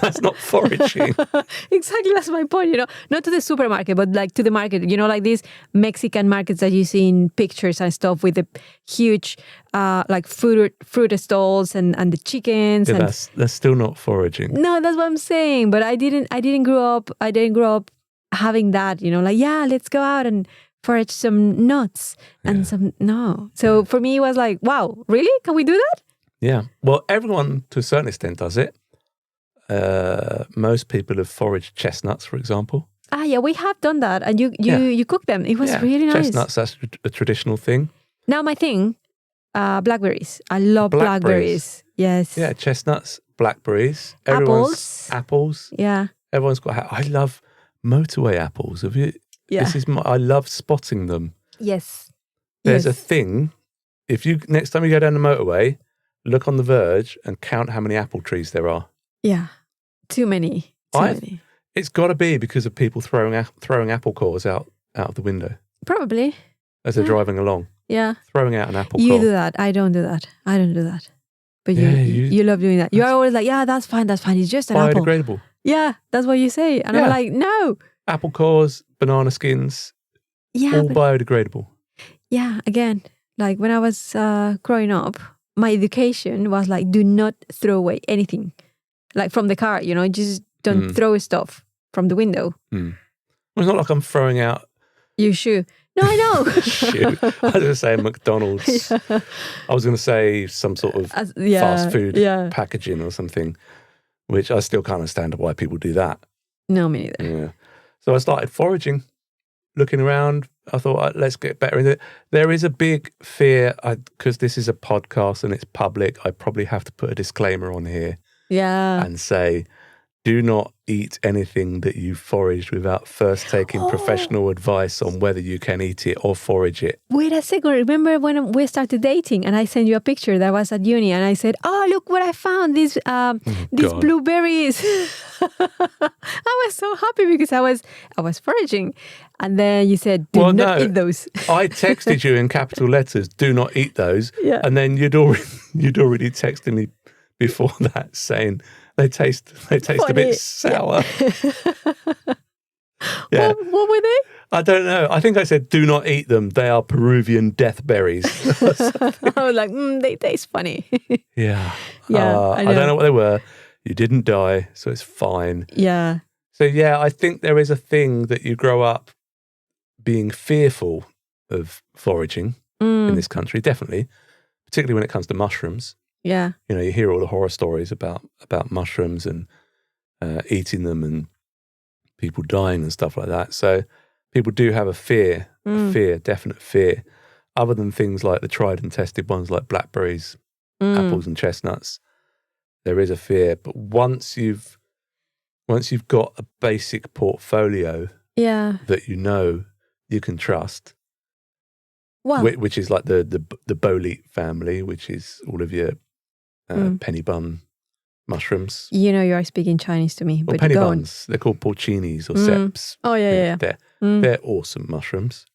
That's not foraging. Exactly, that's my point. Not to the supermarket, but like to the market. Like these Mexican markets that you see in pictures and stuff with the huge, like fruit stalls and the chickens. Yeah, and that's still not foraging. No, that's what I'm saying. But I didn't grow up having that. Let's go out and forage some nuts and some no. So for me, it was like, wow, really? Can we do that? Yeah. Well, everyone to a certain extent does it. Most people have foraged chestnuts, for example. Yeah, we have done that, and you cook them. It was really nice. Chestnuts, that's a traditional thing. Now my thing, blackberries. I love blackberries. Yes. Yeah, chestnuts, blackberries. Apples. Yeah. Everyone's got. I love motorway apples. Have you? Yeah. I love spotting them. Yes. There's a thing. If you next time you go down the motorway, look on the verge and count how many apple trees there are. Yeah, too many. It's got to be because of people throwing apple cores out of the window. Probably. As they're driving along. Yeah. Throwing out an apple core. You do that. I don't do that. But you love doing that. You're always like, yeah, that's fine. It's just an apple. Biodegradable. Yeah, that's what you say. And I'm like, no. Apple cores, banana skins, all biodegradable. Yeah, again, like when I was growing up, my education was like, do not throw away anything. Like from the car, just don't throw stuff from the window. Well, it's not like I'm throwing out... Your shoe. No, I know. Shoe. I was going to say McDonald's. Yeah. I was going to say some sort of fast food packaging or something, which I still can't understand why people do that. No, me neither. Yeah. So I started foraging, looking around. I thought, let's get better in it. There is a big fear, because this is a podcast and it's public, I probably have to put a disclaimer on here. Yeah. And say, do not eat anything that you foraged without first taking professional advice on whether you can eat it or forage it. Wait a second. Remember when we started dating and I sent you a picture that I was at uni and I said, oh, look what I found, these blueberries. I was so happy because I was foraging. And then you said, do not eat those. I texted you in capital letters, do not eat those. Yeah. And then you'd already texted me before that saying they taste a bit sour. Yeah. What were they? I don't know. I think I said, do not eat them. They are Peruvian death berries. I was like, they taste funny. Yeah. Yeah. I don't know what they were. You didn't die, so it's fine. Yeah. So yeah, I think there is a thing that you grow up being fearful of foraging in this country, definitely, particularly when it comes to mushrooms. Yeah. You hear all the horror stories about mushrooms and eating them and people dying and stuff like that. So people do have a definite fear, other than things like the tried and tested ones like blackberries, apples and chestnuts. There is a fear. But once you've got a basic portfolio that you can trust, which is like the bolete family, which is all of your penny bun mushrooms. You are speaking Chinese to me. But penny buns. They're called porcinis or ceps. Oh, yeah. They're awesome mushrooms.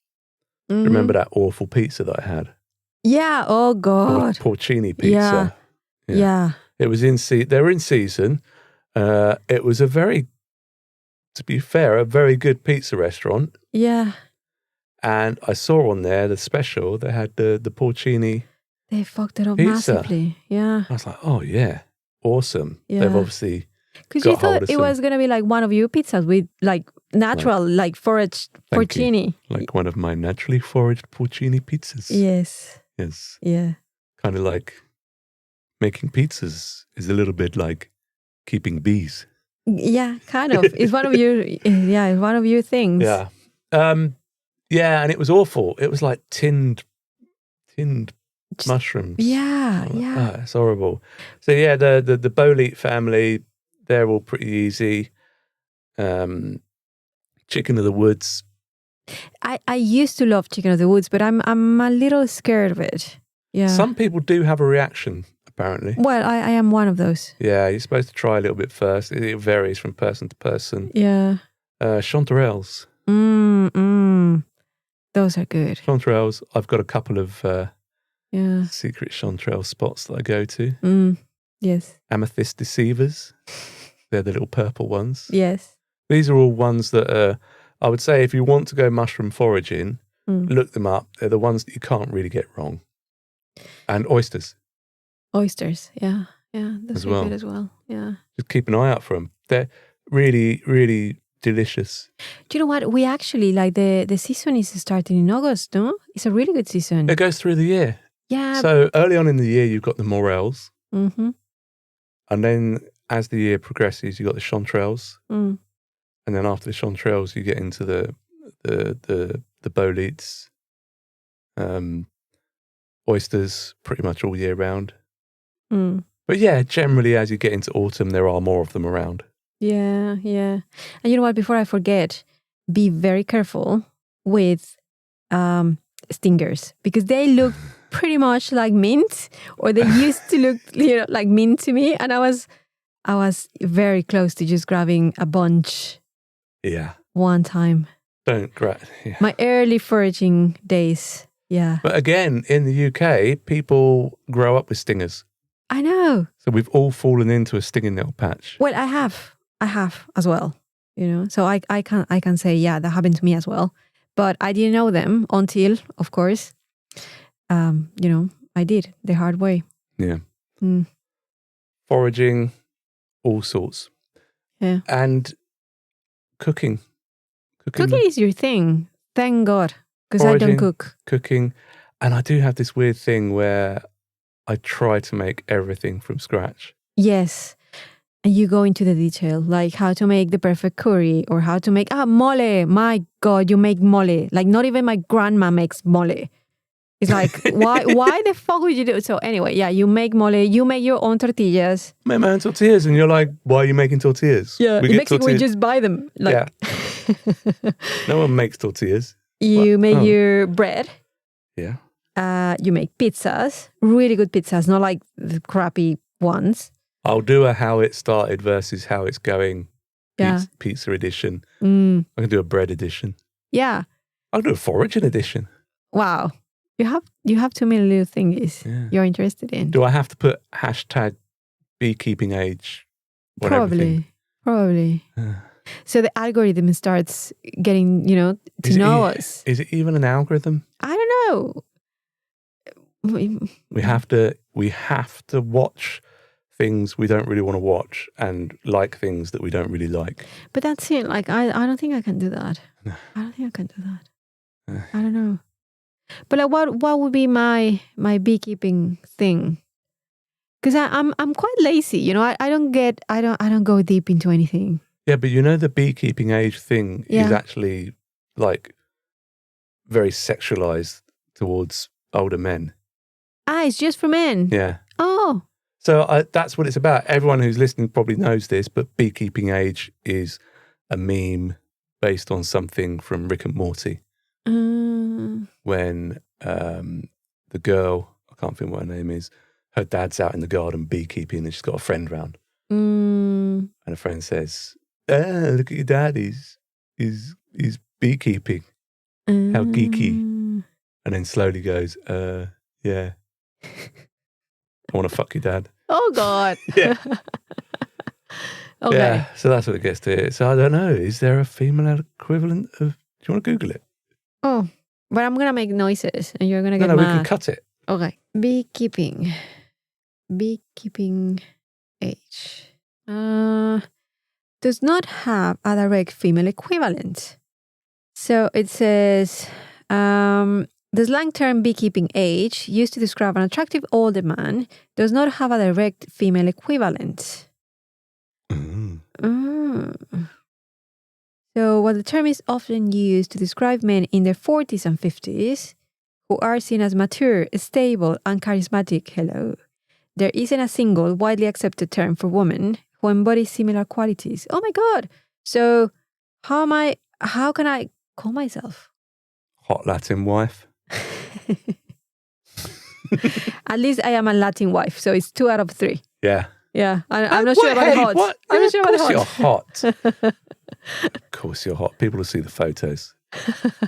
Remember that awful pizza that I had? Yeah. Oh, God. Porcini pizza. Yeah. It was they were in season. It was to be fair, a very good pizza restaurant. Yeah. And I saw on there, the special, they had the porcini. They fucked it up pizza. Massively. Yeah. I was like, oh, yeah, awesome. Yeah. They've obviously because you thought it was going to be like one of your pizzas with like natural, like foraged porcini. Like one of my naturally foraged porcini pizzas. Yes. Yes. Yeah. Kind of like making pizzas is a little bit like keeping bees. Yeah, kind of. It's one of your things. Yeah. Yeah, and it was awful. It was like tinned mushrooms. Yeah, Oh, yeah. It's horrible. So yeah, the bolete family, they're all pretty easy. Chicken of the woods. I used to love chicken of the woods, but I'm a little scared of it. Yeah. Some people do have a reaction, apparently. Well, I am one of those. Yeah, you're supposed to try a little bit first. It varies from person to person. Yeah. Chanterelles. Those are good. Chanterelles. I've got a couple of secret chanterelle spots that I go to. Yes. Amethyst deceivers. They're the little purple ones. Yes. These are all ones that I would say if you want to go mushroom foraging, look them up. They're the ones that you can't really get wrong. And oysters. Oysters, yeah. Yeah, those are good as well. Yeah. Just keep an eye out for them. They're really, really delicious. Do you know what? We actually, like the season is starting in August, no? It's a really good season. It goes through the year. Yeah. So early on in the year, you've got the morels. Mm-hmm. And then as the year progresses, you've got the chanterelles. Mm. And then after the chanterelles, you get into the boletes, oysters pretty much all year round. But yeah, generally as you get into autumn, there are more of them around. Yeah, yeah. And you know what? Before I forget, be very careful with stingers because they look pretty much like mint, or they used to look, like mint to me. And I was very close to just grabbing a bunch. Yeah. One time. Don't grab. Yeah. My early foraging days. Yeah. But again, in the UK, people grow up with stingers. I know. So we've all fallen into a stinging nettle patch. Well, I have as well. So I can say, yeah, that happened to me as well. But I didn't know them until, of course, I did the hard way. Yeah. Foraging, all sorts. Yeah. And cooking. Cooking is your thing. Thank God. Because I don't cook. Cooking. And I do have this weird thing where I try to make everything from scratch. Yes. And you go into the detail, like how to make the perfect curry or how to make mole. My God, you make mole. Like not even my grandma makes mole. It's like, why the fuck would you do it? So anyway, yeah, you make mole, you make your own tortillas. I make my own tortillas and you're like, why are you making tortillas? Yeah, in Mexico we just buy them. Yeah. No one makes tortillas. You make your bread. Yeah. You make pizzas, really good pizzas, not like the crappy ones. I'll do a how it started versus how it's going pizza edition. I can do a bread edition. Yeah. I'll do a foraging edition. Wow. You have too many little things you're interested in. Do I have to put hashtag beekeeping age on everything? Probably. So the algorithm starts getting, to know us. Is it even an algorithm? I don't know. We have to watch things we don't really want to watch and like things that we don't really like. But that's it. Like I don't think I can do that. No. I don't think I can do that. I don't know. But like, what would be my beekeeping thing? Because I'm quite lazy. I don't go deep into anything. Yeah, but the beekeeping age thing is actually like very sexualized towards older men. It's just for men. Yeah. Oh. So that's what it's about. Everyone who's listening probably knows this, but beekeeping age is a meme based on something from Rick and Morty. When the girl, I can't think what her name is, her dad's out in the garden beekeeping and she's got a friend round. And a friend says, look at your dad, he's beekeeping. How geeky. And then slowly goes, yeah. I want to fuck your dad. Oh, God. Yeah. Okay. Yeah, so that's what it gets to. So I don't know. Is there a female equivalent of... Do you want to Google it? Oh, But I'm gonna make noises, and you're gonna get mad. mad. We can cut it. Okay. Beekeeping age. Does not have a direct female equivalent. So it says the slang term beekeeping age, used to describe an attractive older man, does not have a direct female equivalent. So while the term is often used to describe men in their 40s and 50s who are seen as mature, stable, and charismatic, there isn't a single widely accepted term for women who embody similar qualities. Oh my God. So how can I call myself? Hot Latin wife. At least I am a Latin wife, so it's 2 out of 3. Yeah. Yeah. I'm not sure about the hot. What? I'm not sure about the hot. You're hot. Of course you're hot. People will see the photos.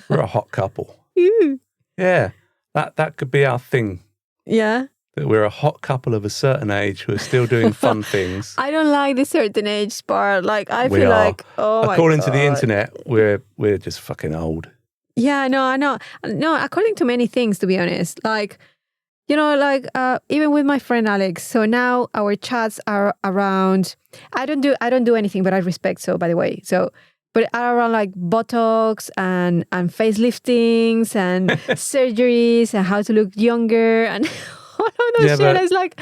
We're a hot couple. Ew. Yeah. That could be our thing. Yeah. That we're a hot couple of a certain age who are still doing fun things. I don't like the certain age part. Like I feel like, oh my God. According to the internet, we're just fucking old. Yeah, no, I know. No, according to many things, to be honest. Like, even with my friend Alex. So now our chats are around. I don't do anything, but I respect. So by the way, but are around like Botox and faceliftings and surgeries and how to look younger and all of those shit. It's like,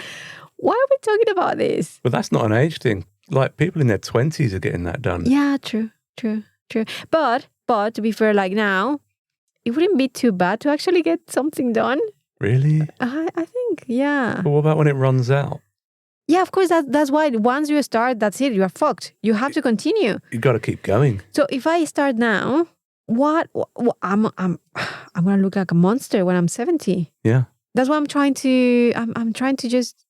why are we talking about this? But that's not an age thing. Like people in their 20s are getting that done. Yeah, true. But to be fair, like now, it wouldn't be too bad to actually get something done. Really? I think, yeah. But what about when it runs out? Yeah, of course. That's why once you start, that's it. You are fucked. You have to continue. You got to keep going. So if I start now, what I'm gonna look like a monster when I'm 70. Yeah. That's why I'm trying to. I'm trying to just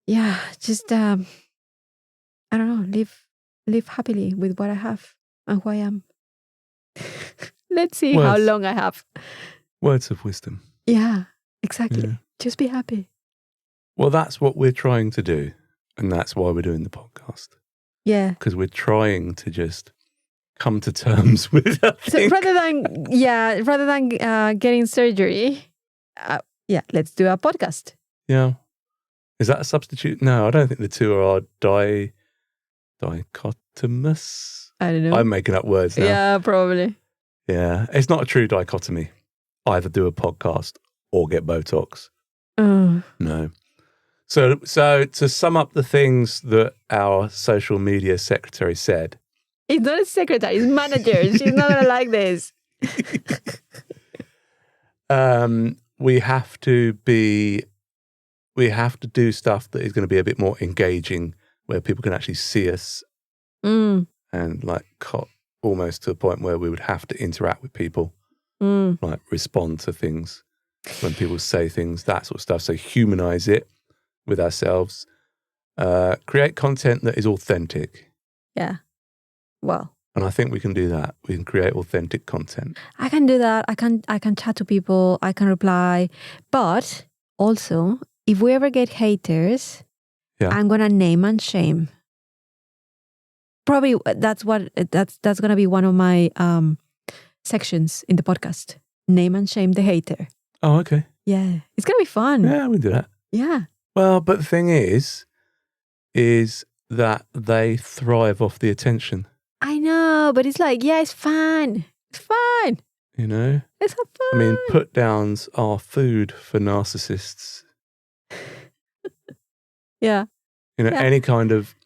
I don't know, live happily with what I have and who I am. Let's see how long I have. Words of wisdom. Yeah, exactly. Yeah. Just be happy. Well, that's what we're trying to do. And that's why we're doing the podcast. Yeah. Because we're trying to just come to terms with that. So rather than getting surgery, let's do a podcast. Yeah. Is that a substitute? No, I don't think the two are dichotomous. I don't know. I'm making up words now. Yeah, probably. Yeah. It's not a true dichotomy. Either do a podcast or get Botox. No. So to sum up the things that our social media secretary said. It's not a secretary, it's manager. She's not going to like this. We have to do stuff that is going to be a bit more engaging, where people can actually see us and like almost to a point where we would have to interact with people, like respond to things when people say things, that sort of stuff. So humanize it with ourselves, create content that is authentic. Yeah. Well. And I think we can do that. We can create authentic content. I can do that. I can chat to people. I can reply. But also, if we ever get haters, I'm gonna name and shame. Probably that's gonna be one of my sections in the podcast. Name and shame the hater. Oh, okay. Yeah, it's gonna be fun. Yeah, we can do that. Yeah. Well, but the thing is that they thrive off the attention. I know, but it's like, yeah, it's fun. It's fun. You know? It's fun. I mean, put downs are food for narcissists. Yeah. You know, any kind of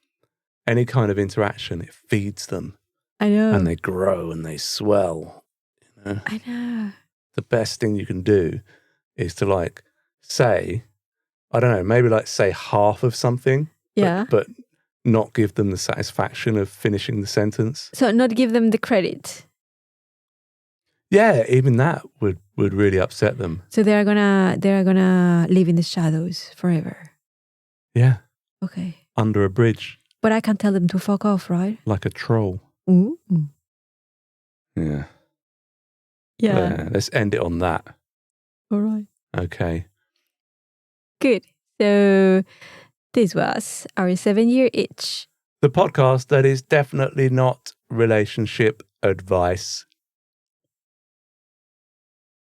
interaction, it feeds them. I know. And they grow and they swell. You know? I know. The best thing you can do is to like say, I don't know, maybe like say half of something. Yeah. But not give them the satisfaction of finishing the sentence. So not give them the credit. Yeah, even that would really upset them. So they're gonna live in the shadows forever. Yeah. Okay. Under a bridge. But I can tell them to fuck off, right? Like a troll. Ooh. Yeah. Yeah. Let's end it on that. All right. Okay. Good. So this was our 7-year itch. The podcast that is definitely not relationship advice.